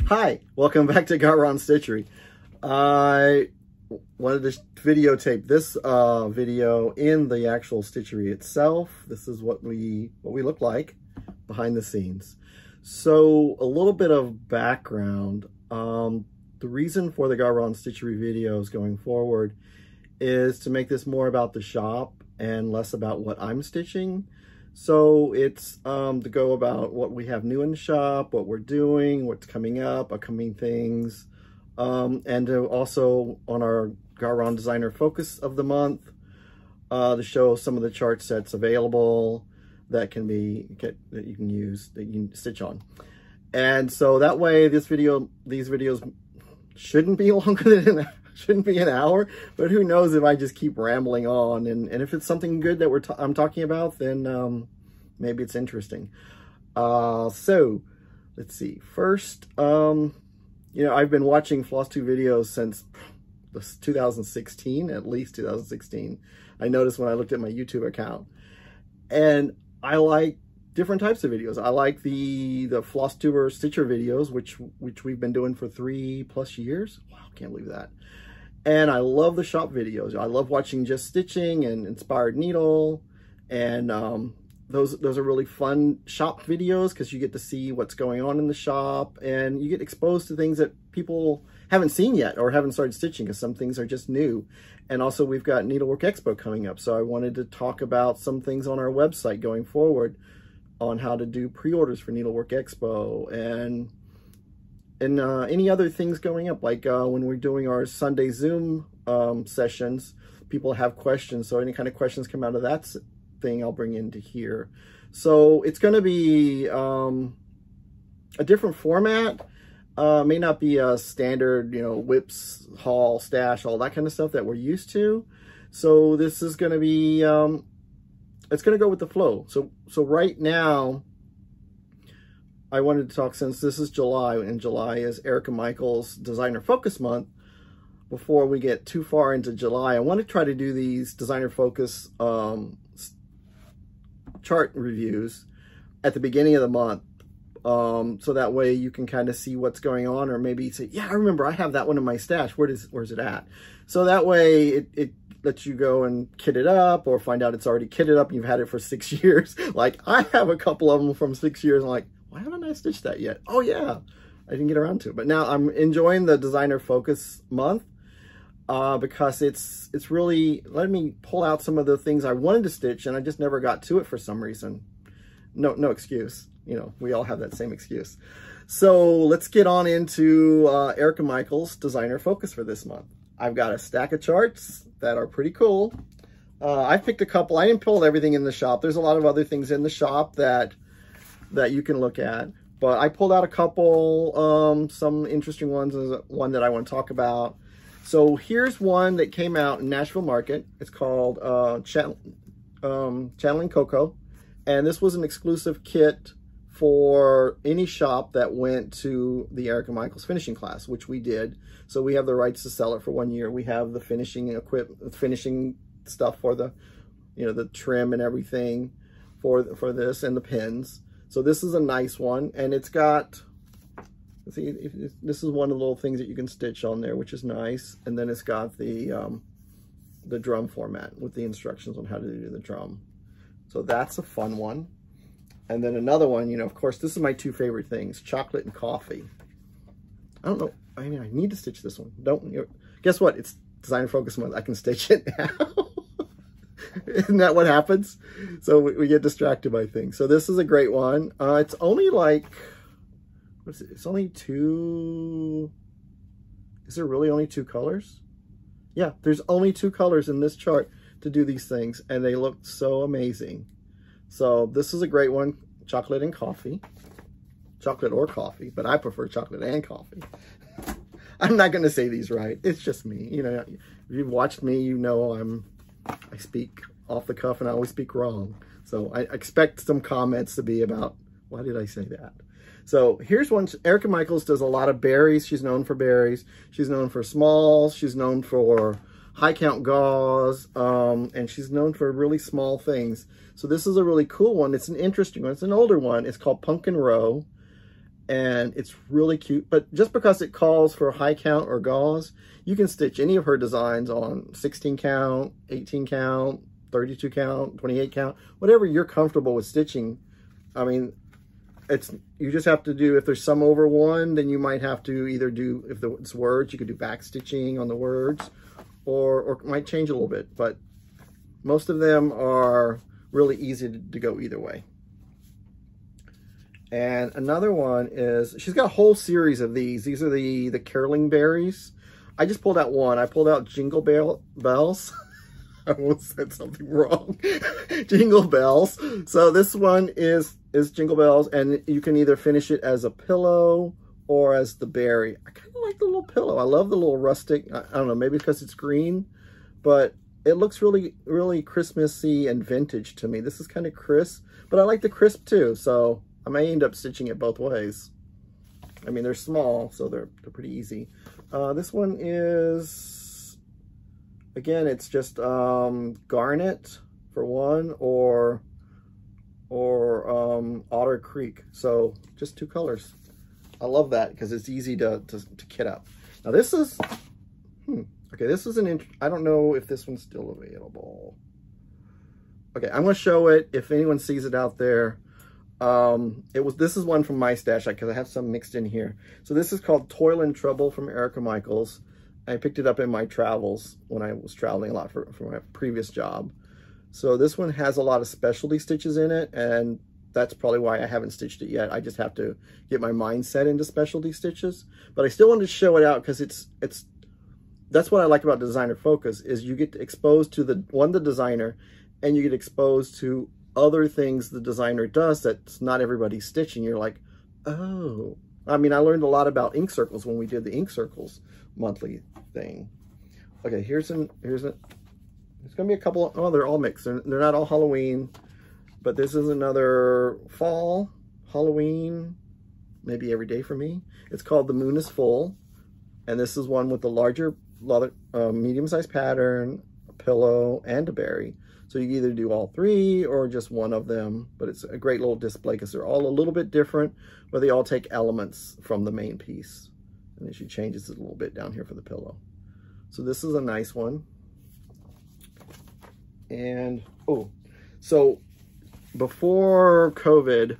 Hi, welcome back to GaRon Stitchery. I wanted to videotape this video in the actual stitchery itself. This is what we look like behind the scenes. So a little bit of background. The reason for the GaRon Stitchery videos going forward is to make this more about the shop and less about what I'm stitching. So it's to go about what we have new in the shop, what we're doing, what's coming up, upcoming things, and to also on our GaRon Designer Focus of the month to show some of the chart sets available that can be that you can use, that you can stitch on. And so that way these videos shouldn't be longer than shouldn't be an hour, but who knows if I just keep rambling on, and if it's something good that I'm talking about, then maybe it's interesting. So let's see. First, you know, I've been watching Flosstube videos since 2016, at least 2016. I noticed when I looked at my YouTube account, and I like different types of videos. I like the Flosstuber Stitcher videos, which we've been doing for 3+ years. Wow, can't believe that. And I love the shop videos. I love watching Just Stitching and Inspired Needle. And those are really fun shop videos because you get to see what's going on in the shop and you get exposed to things that people haven't seen yet or haven't started stitching, because some things are just new. And also we've got Needlework Expo coming up. So I wanted to talk about some things on our website going forward on how to do pre-orders for Needlework Expo and any other things going up, like when we're doing our Sunday Zoom sessions, people have questions. So any kind of questions come out of that thing, I'll bring into here. So it's going to be a different format. May not be a standard, you know, whips, haul, stash, all that kind of stuff that we're used to. So this is going to be, it's going to go with the flow. So right now, I wanted to talk, since this is July, and July is Erica Michael's Designer Focus Month. Before we get too far into July, I want to try to do these Designer Focus chart reviews at the beginning of the month. So that way you can kind of see what's going on, or maybe say, yeah, I remember I have that one in my stash. Where's it at? So that way it lets you go and kit it up, or find out it's already kitted up and you've had it for 6 years. Like I have a couple of them from 6 years. I'm like, why haven't I stitched that yet? Oh yeah, I didn't get around to it. But now I'm enjoying the Designer Focus month because it's really letting me pull out some of the things I wanted to stitch and I just never got to it for some reason. No excuse. You know, we all have that same excuse. So let's get on into Erica Michael's Designer Focus for this month. I've got a stack of charts that are pretty cool. I picked a couple. I didn't pull everything in the shop. There's a lot of other things in the shop that you can look at, but I pulled out a couple, some interesting ones. There's one that I want to talk about. So here's one that came out in Nashville Market. It's called Channeling Cocoa, and this was an exclusive kit for any shop that went to the Erica Michael's finishing class, which we did. So we have the rights to sell it for 1 year. We have the finishing finishing stuff for the, you know, the trim and everything for this, and the pins. So this is a nice one, and it's got, see, this is one of the little things that you can stitch on there, which is nice. And then it's got the drum format with the instructions on how to do the drum. So that's a fun one. And then another one, you know, of course, this is my two favorite things, chocolate and coffee. I don't know, I mean, I need to stitch this one. Guess what? It's Designer Focus Month. I can stitch it now. Isn't that what happens? So we get distracted by things. So this is a great one. It's only like, what's it? It's only two. Is there really only 2 colors? Yeah, there's only 2 colors in this chart to do these things, and they look so amazing. So this is a great one, chocolate and coffee. Chocolate or coffee, but I prefer chocolate and coffee. I'm not going to say these right. It's just me. You know, if you've watched me, you know I speak off the cuff and I always speak wrong. So I expect some comments to be about, why did I say that? So here's one. Erica Michaels does a lot of berries. She's known for berries. She's known for smalls. She's known for high count gauze. And she's known for really small things. So this is a really cool one. It's an interesting one. It's an older one. It's called Pumpkin Row. and it's really cute. But just because it calls for high count or gauze, you can stitch any of her designs on 16 count, 18 count, 32 count, 28 count, whatever you're comfortable with stitching. I mean, you just have to do, if there's some over one, then you might have to either do, if it's words, you could do back stitching on the words, or it might change a little bit, but most of them are really easy to go either way. And another one is, she's got a whole series of these. These are the caroling berries. I just pulled out one. I pulled out Jingle Bells. I almost said something wrong. Jingle Bells. So this one is Jingle Bells, and you can either finish it as a pillow or as the berry. I kind of like the little pillow. I love the little rustic, I don't know, maybe because it's green, but it looks really, really Christmassy and vintage to me. This is kind of crisp, but I like the crisp too, so I may end up stitching it both ways. I mean, they're small, so they're pretty easy. This one is, again, it's just Garnet for one, or Otter Creek. So just two colors. I love that because it's easy to kit up. Now this is, okay, this is I don't know if this one's still available. Okay, I'm gonna show it if anyone sees it out there. This is one from my stash because I have some mixed in here. So this is called Toil and Trouble from Erica Michaels. I picked it up in my travels when I was traveling a lot for my previous job. So this one has a lot of specialty stitches in it, and that's probably why I haven't stitched it yet. I just have to get my mindset into specialty stitches. But I still wanted to show it out because that's what I like about Designer Focus, is you get exposed to the designer, and you get exposed to other things the designer does that's not everybody's stitching. You're like, oh. I mean, I learned a lot about ink circles when we did the ink circles monthly thing. Okay, there's gonna be a couple, oh, they're all mixed. They're not all Halloween, but this is another fall, Halloween, maybe every day for me. It's called The Moon is Full, and this is one with the larger, medium-sized pattern, a pillow, and a berry. So you either do all three or just one of them, but it's a great little display because they're all a little bit different, but they all take elements from the main piece. And then she changes it a little bit down here for the pillow. So this is a nice one. And, oh, so before COVID,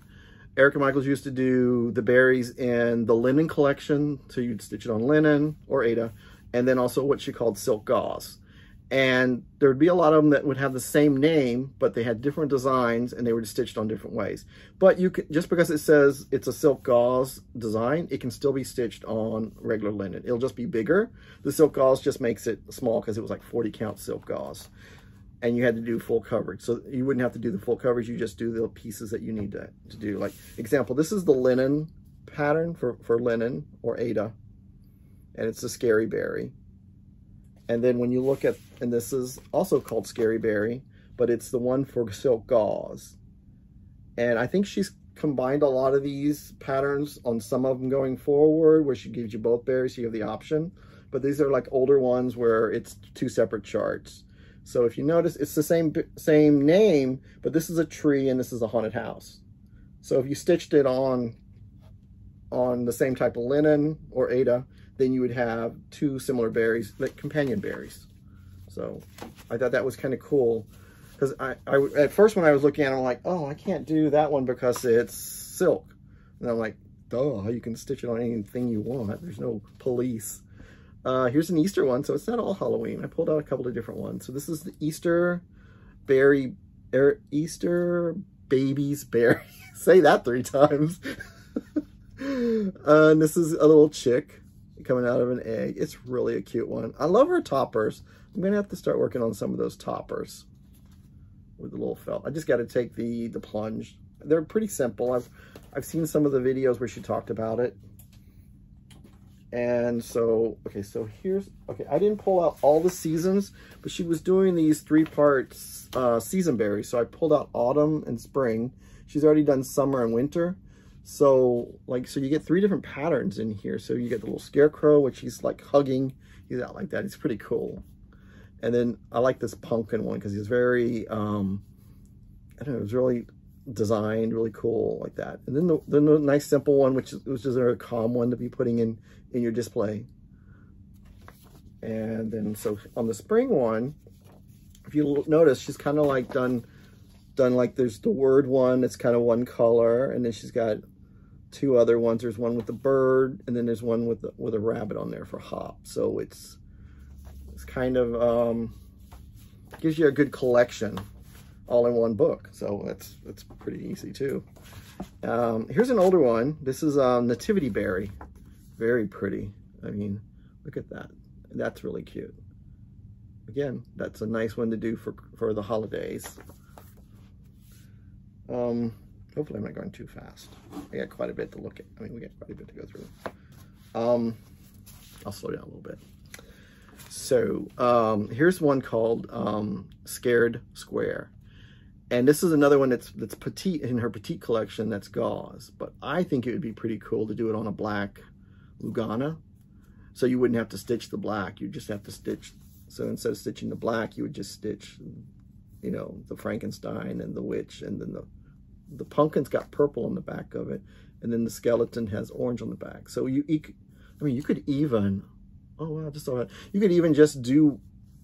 Erica Michaels used to do the berries in the linen collection. So you'd stitch it on linen or Ada, and then also what she called silk gauze. And there would be a lot of them that would have the same name, but they had different designs and they were stitched on different ways. But you can, just because it says it's a silk gauze design, it can still be stitched on regular linen. It'll just be bigger. The silk gauze just makes it small because it was like 40 count silk gauze. And you had to do full coverage. So you wouldn't have to do the full coverage, you just do the pieces that you need to do. Like, example, this is the linen pattern for linen or Ada. And it's a Scary Berry. And then when you look at, and this is also called Scary Berry, but it's the one for silk gauze. And I think she's combined a lot of these patterns on some of them going forward, where she gives you both berries, so you have the option. But these are like older ones where it's two separate charts. So if you notice, it's the same name, but this is a tree and this is a haunted house. So if you stitched it on the same type of linen or Ada, then you would have two similar berries, like companion berries. So I thought that was kind of cool. Because I at first when I was looking at it, I'm like, oh, I can't do that one because it's silk. And I'm like, duh, you can stitch it on anything you want. There's no police. Here's an Easter one, so it's not all Halloween. I pulled out a couple of different ones. So this is the Easter baby's berry. Say that 3 times. And this is a little chick coming out of an egg. It's really a cute one. I love her toppers. I'm gonna have to start working on some of those toppers with the little felt. I just got to take the plunge. They're pretty simple. I've seen some of the videos where she talked about it. And so, okay, so here's, okay, I didn't pull out all the seasons, but she was doing these 3 parts season berries. So I pulled out autumn and spring. She's already done summer and winter. So so you get 3 different patterns in here. So you get the little scarecrow, which he's like hugging. He's out like that. It's pretty cool. And then I like this pumpkin one because he's very, I don't know, it's really designed really cool like that. And then the nice simple one, which is a very calm one to be putting in your display. And then so on the spring one, if you notice, she's kind of like done like, there's the word one that's kind of one color, and then she's got two other ones. There's one with the bird, and then there's one with a rabbit on there for hop. So it's kind of gives you a good collection all in one book. So that's pretty easy too. Here's an older one. This is Nativity Berry. Very pretty. I mean, look at that. That's really cute. Again, that's a nice one to do for the holidays. Hopefully I'm not going too fast. I got quite a bit to look at. I mean, we got quite a bit to go through. I'll slow down a little bit. So here's one called Scared Square. And this is another one that's petite in her Petite Collection, that's gauze. But I think it would be pretty cool to do it on a black Lugana. So you wouldn't have to stitch the black. You just have to stitch. So instead of stitching the black, you would just stitch, you know, the Frankenstein and the witch. And then the pumpkin's got purple on the back of it. And then the skeleton has orange on the back. So you could even, oh wow, just saw that. You could even just do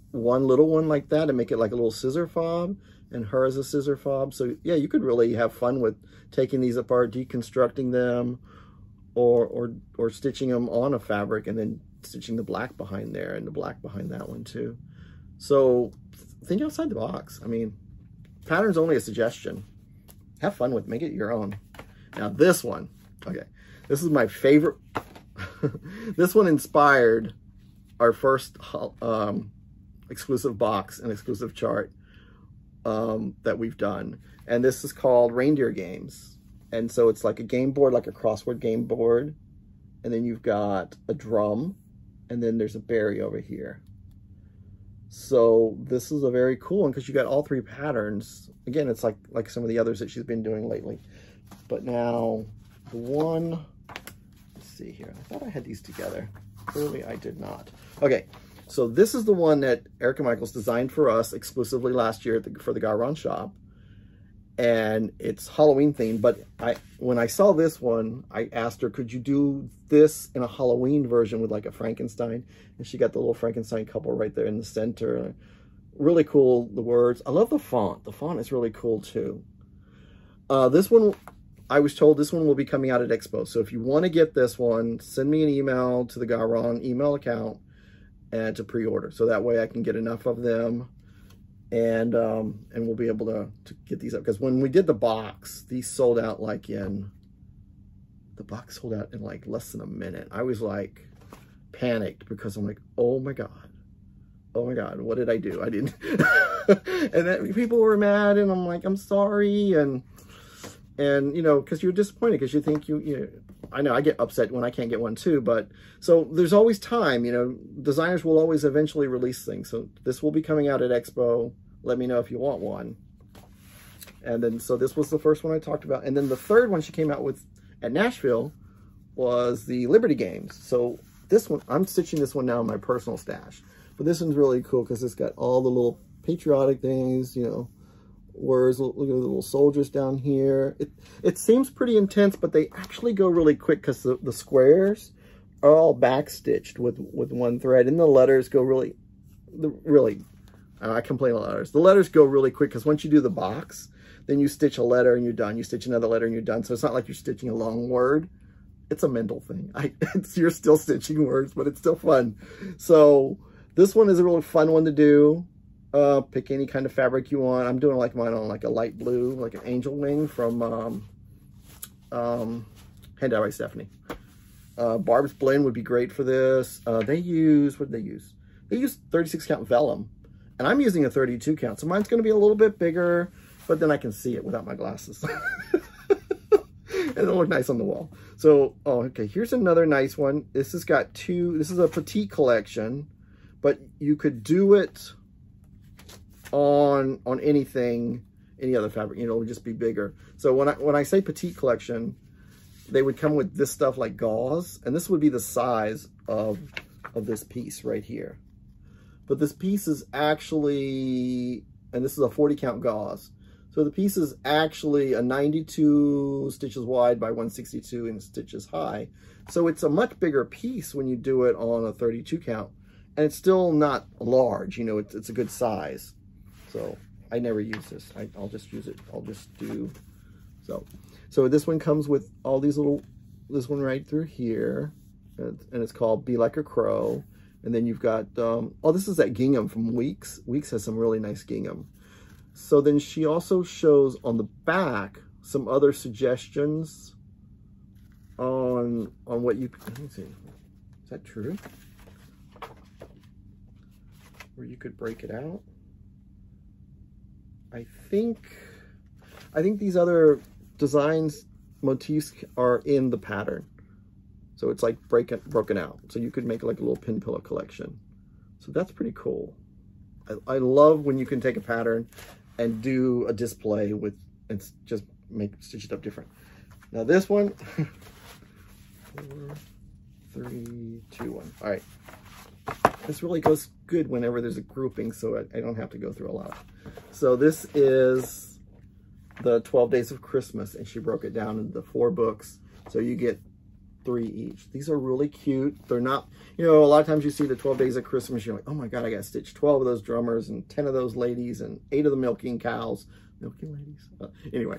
one little one like that and make it like a little scissor fob, and her as a scissor fob. So yeah, you could really have fun with taking these apart, deconstructing them, or stitching them on a fabric and then stitching the black behind there and the black behind that one too. So think outside the box. I mean, pattern's only a suggestion. Have fun with it. Make it your own. Now this one, okay, this is my favorite. This one inspired our first exclusive box and exclusive chart that we've done. And this is called Reindeer Games. And so it's like a game board, like a crossword game board. And then you've got a drum, and then there's a berry over here. So this is a very cool one because you got all three patterns. Again, it's like some of the others that she's been doing lately. But now the one, let's see here. I thought I had these together. Clearly I did not. Okay, so this is the one that Erica Michaels designed for us exclusively last year for the GaRon shop. And it's Halloween themed, but when I saw this one, I asked her, could you do this in a Halloween version with like a Frankenstein? And she got the little Frankenstein couple right there in the center. Really cool, the words. I love the font. The font is really cool too. This one, I was told this one will be coming out at Expo. So if you want to get this one, send me an email to the GaRon email account and to pre-order. So that way I can get enough of them. And we'll be able to get these up, because when we did the box, these sold out like the box sold out in like less than a minute. I was like panicked because I'm like, oh my God, what did I do? I didn't. And then people were mad, and I'm like, I'm sorry. And you know, because you're disappointed because you think I know I get upset when I can't get one too, but so there's always time, you know, designers will always eventually release things. So this will be coming out at Expo. Let me know if you want one. And then, so this was the first one I talked about. And then the third one she came out with at Nashville was the Liberty Games. So this one, I'm stitching this one now in my personal stash, but this one's really cool because it's got all the little patriotic things, you know, words. Look at the little soldiers down here. It seems pretty intense, but they actually go really quick because the squares are all back stitched with one thread, and the letters go really I complain about letters. The letters go really quick because once you do the box, then you stitch a letter and you're done. You stitch another letter and you're done. So it's not like you're stitching a long word. It's a mental thing. You're still stitching words, but it's still fun. So this one is a really fun one to do. Pick any kind of fabric you want. I'm doing like mine on like a light blue, like an angel wing from Handout by Stephanie. Barb's Blend would be great for this. What did they use? They use 36 count vellum, and I'm using a 32 count. So mine's going to be a little bit bigger, but then I can see it without my glasses. And it'll look nice on the wall. So, okay, here's another nice one. This has got this is a Petite Collection, but you could do it on anything, any other fabric, you know, it would just be bigger. So when I say Petite Collection, they would come with this stuff like gauze, and this would be the size of this piece right here. But this piece is actually, and this is a 40 count gauze. So the piece is actually a 92 stitches wide by 162 in stitches high. So it's a much bigger piece when you do it on a 32 count. And it's still not large, you know, it's a good size. So I never use this. I'll just use it. I'll just do, so this one comes with all these little, this one right through here. And it's called Be Like a Crow. And then you've got, oh, this is that gingham from Weeks. Weeks has some really nice gingham. So then she also shows on the back some other suggestions on what you, let me see, is that true? Where you could break it out. I think these other designs, motifs are in the pattern. So it's like broken out. So you could make like a little pin pillow collection. So that's pretty cool. I love when you can take a pattern and do a display with, and just stitch it up different. Now this one, 4, 3, 2, 1. All right. This really goes good whenever there's a grouping, so I don't have to go through a lot. So this is the 12 Days of Christmas, and she broke it down into 4 books. So you get 3 each. These are really cute. They're not, you know, a lot of times you see the 12 Days of Christmas, you're like, oh my God, I got to stitch 12 of those drummers and 10 of those ladies and 8 of the milking cows. Milking ladies? Anyway,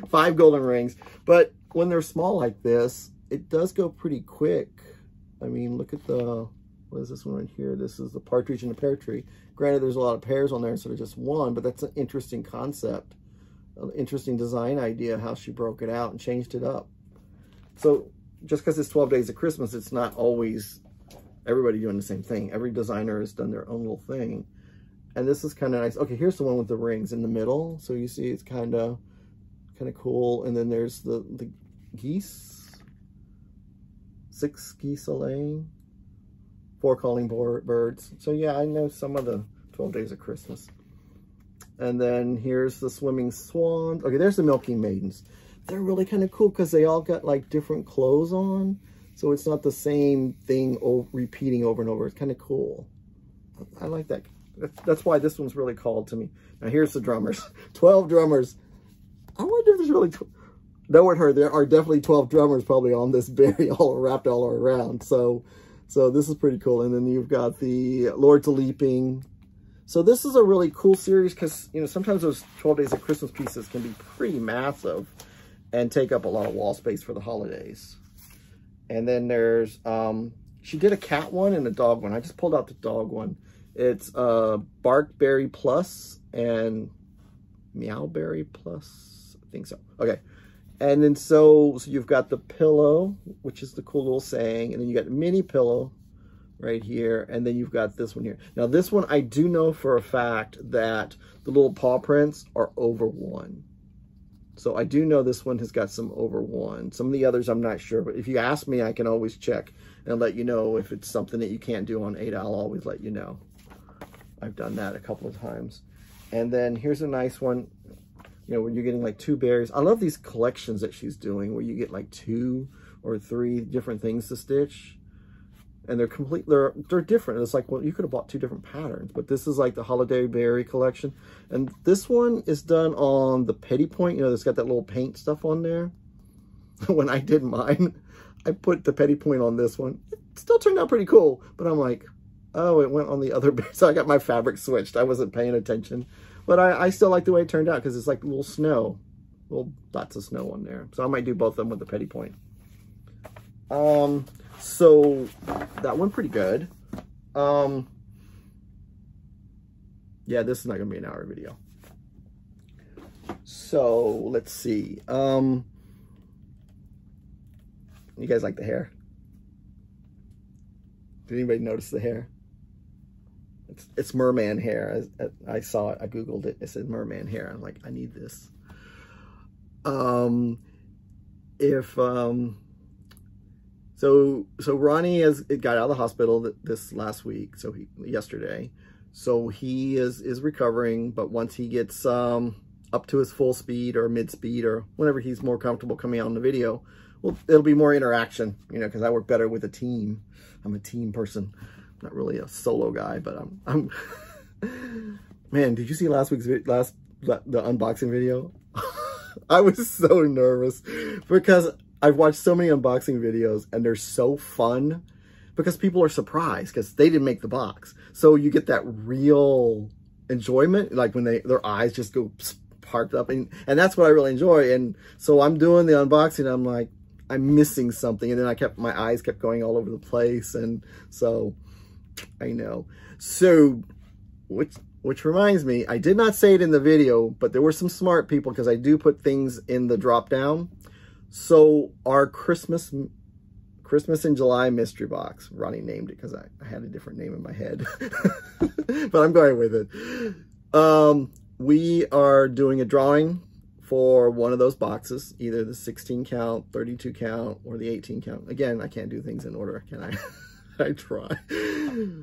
5 golden rings. But when they're small like this, it does go pretty quick. I mean, look at the, what is this one right here? This is the Partridge in the Pear Tree. Granted, there's a lot of pears on there instead of just one, but that's an interesting concept, an interesting design idea, how she broke it out and changed it up. So just because it's 12 Days of Christmas, it's not always everybody doing the same thing. Every designer has done their own little thing. And this is kind of nice. Okay, here's the one with the rings in the middle. So you see it's kind of cool. And then there's the geese. 6 geese a laying. 4 calling birds. So yeah, I know some of the 12 Days of Christmas. And then here's the swimming swans. Okay, there's the milking maidens. They're really kind of cool because they all got like different clothes on. So it's not the same thing repeating over and over. It's kind of cool. I like that. That's why this one's really called to me. Now here's the drummers. 12 drummers. I wonder if there's really... Knowing her, there are definitely 12 drummers probably on this berry all wrapped all around. So this is pretty cool. And then you've got the Lords of Leaping. So this is a really cool series because, you know, sometimes those 12 Days of Christmas pieces can be pretty massive and take up a lot of wall space for the holidays. And then there's, she did a cat one and a dog one. I just pulled out the dog one. It's Barkberry Plus and Meowberry Plus. I think so. Okay. And then so you've got the pillow, which is the cool little saying. And then you got the mini pillow right here. And then you've got this one here. Now this one, I do know for a fact that the little paw prints are over 1. So I do know this one has got some over 1. Some of the others I'm not sure, but if you ask me, I can always check and let you know if it's something that you can't do on 8. I'll always let you know. I've done that a couple of times. And then here's a nice one, you know, when you're getting like 2 berries. I love these collections that she's doing where you get like 2 or 3 different things to stitch. And they're they're different. It's like, well, you could have bought 2 different patterns, but this is like the holiday berry collection. And this one is done on the petty point. You know, it's got that little paint stuff on there. When I did mine, I put the petty point on this one. It still turned out pretty cool, but I'm like, oh, it went on the other berry. So I got my fabric switched. I wasn't paying attention, but I still like the way it turned out because it's like little snow, little dots of snow on there. So I might do both of them with the petty point. So that one pretty good. Yeah, this is not gonna be an hour video. So let's see. You guys like the hair? Did anybody notice the hair? It's merman hair. I saw it. I googled it. It said merman hair. I'm like, I need this. So Ronnie got out of the hospital this last week. So yesterday. So he is recovering. But once he gets up to his full speed or mid speed or whenever he's more comfortable coming out in the video, well, it'll be more interaction. You know, because I work better with a team. I'm a team person. Not really a solo guy, but I'm man, did you see last the unboxing video. I was so nervous because I've watched so many unboxing videos and they're so fun because people are surprised because they didn't make the box. So you get that real enjoyment, like when their eyes just go parked up, and that's what I really enjoy. And so I'm doing the unboxing, I'm like, I'm missing something, and then my eyes kept going all over the place, and so I know. So which reminds me, I did not say it in the video, but there were some smart people because I do put things in the drop down. So our Christmas in July mystery box, Ronnie named it because I had a different name in my head, but I'm going with it. We are doing a drawing for one of those boxes, either the 16 count, 32 count, or the 18 count. Again, I can't do things in order, can I? I try.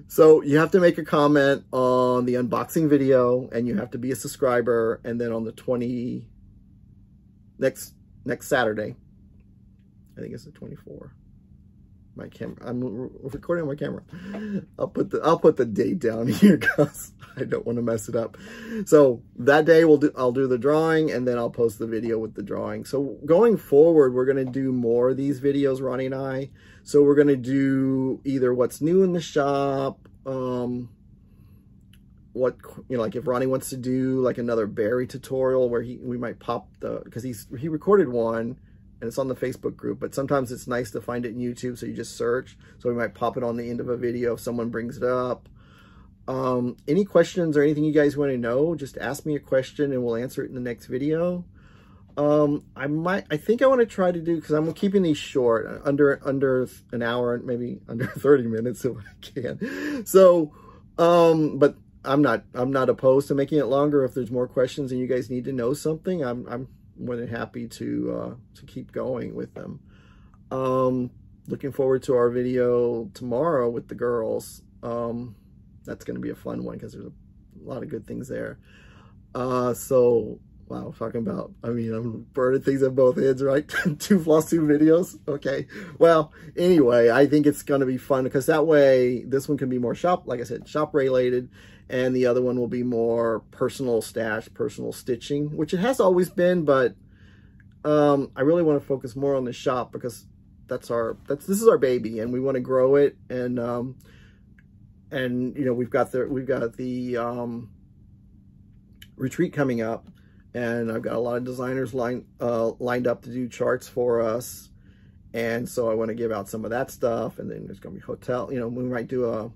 So you have to make a comment on the unboxing video, and you have to be a subscriber, and then on the next Saturday, I think it's the 24. My camera, I'm recording on my camera. I'll put the date down here because I don't want to mess it up. So that day I'll do the drawing, and then I'll post the video with the drawing. So going forward, we're going to do more of these videos, Ronnie and I. So we're going to do either what's new in the shop, what, you know, like if Ronnie wants to do like another berry tutorial where we might pop because he recorded one and it's on the Facebook group, but sometimes it's nice to find it in YouTube, so you just search. So we might pop it on the end of a video if someone brings it up. Any questions or anything you guys want to know, just ask me a question and we'll answer it in the next video. I think I want to try to do, because I'm keeping these short, under an hour, maybe under 30 minutes if I can. So, but I'm not opposed to making it longer if there's more questions and you guys need to know something. I'm more than happy to keep going with them. Looking forward to our video tomorrow with the girls. That's going to be a fun one because there's a lot of good things there. So, wow, talking about, I mean, I'm burning things at both ends, right? 2 Flosstube videos. Okay. Well, anyway, I think it's going to be fun because that way this one can be more shop, like I said, shop related, and the other one will be more personal stash, personal stitching, which it has always been, but I really want to focus more on the shop because this is our baby and we want to grow it, and you know, we've got the retreat coming up, and I've got a lot of designers lined up to do charts for us, and so I want to give out some of that stuff. And then there's going to be hotel, you know, we might do a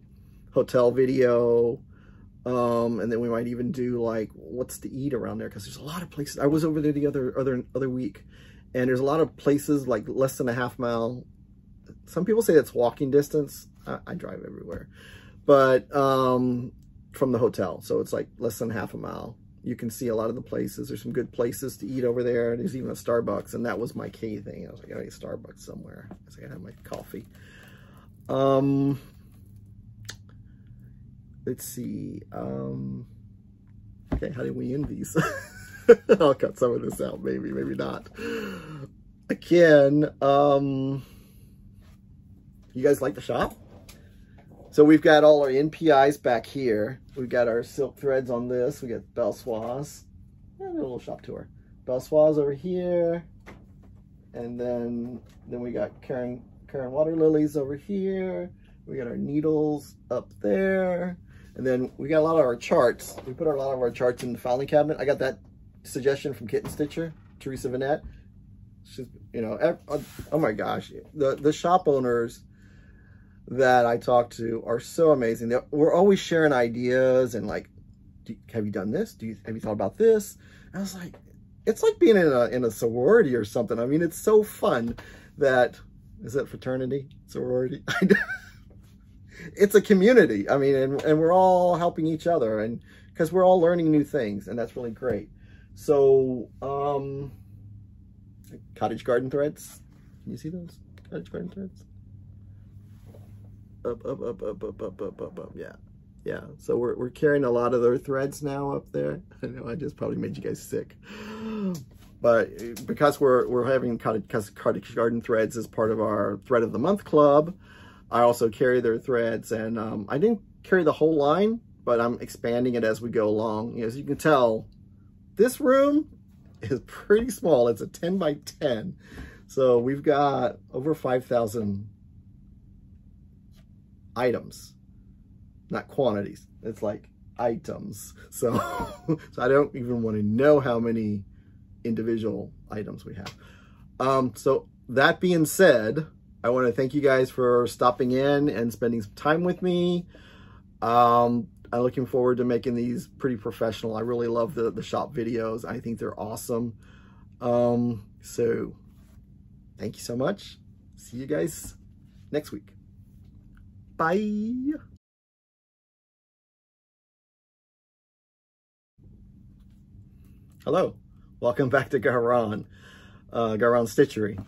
hotel video, and then we might even do like what's to eat around there, because there's a lot of places. I was over there the other week, and there's a lot of places like less than a half mile. Some people say that's walking distance. I drive everywhere, but from the hotel, so it's like less than half a mile. You can see a lot of the places. There's some good places to eat over there. There's even a Starbucks, and that was my key thing. I was like, I gotta get Starbucks somewhere. I was like, I gotta have my coffee. Let's see. Okay, how did we end these? I'll cut some of this out, maybe not. Again, you guys like the shop? So we've got all our NPIs back here. We've got our silk threads on this. We got Belsoise. Yeah, a little shop tour. Belsoise over here. And then we got Karen water lilies over here. We got our needles up there. And then we got a lot of our charts. We put a lot of our charts in the filing cabinet. I got that suggestion from Kitten Stitcher, Teresa Vanette. She's, you know, oh my gosh, the shop owners that I talk to are so amazing. We're always sharing ideas and like, have you done this? Have you thought about this? And I was like, it's like being in a sorority or something. I mean, it's so fun. That is it, fraternity, sorority? It's a community. I mean, and we're all helping each other, and because we're all learning new things, and that's really great. So, cottage garden threads. Can you see those cottage garden threads? Up. Yeah. So we're carrying a lot of their threads now up there. I know I just probably made you guys sick, but because we're having cottage garden threads as part of our Thread of the Month club, I also carry their threads, and I didn't carry the whole line, but I'm expanding it as we go along. You know, as you can tell, This room is pretty small. It's a 10 by 10. So we've got over 5,000 items, not quantities. It's like items. So, so I don't even want to know how many individual items we have. So that being said, I want to thank you guys for stopping in and spending some time with me. I'm looking forward to making these pretty professional. I really love the shop videos. I think they're awesome. So thank you so much. See you guys next week. Bye. Hello, welcome back to GaRon Stitchery.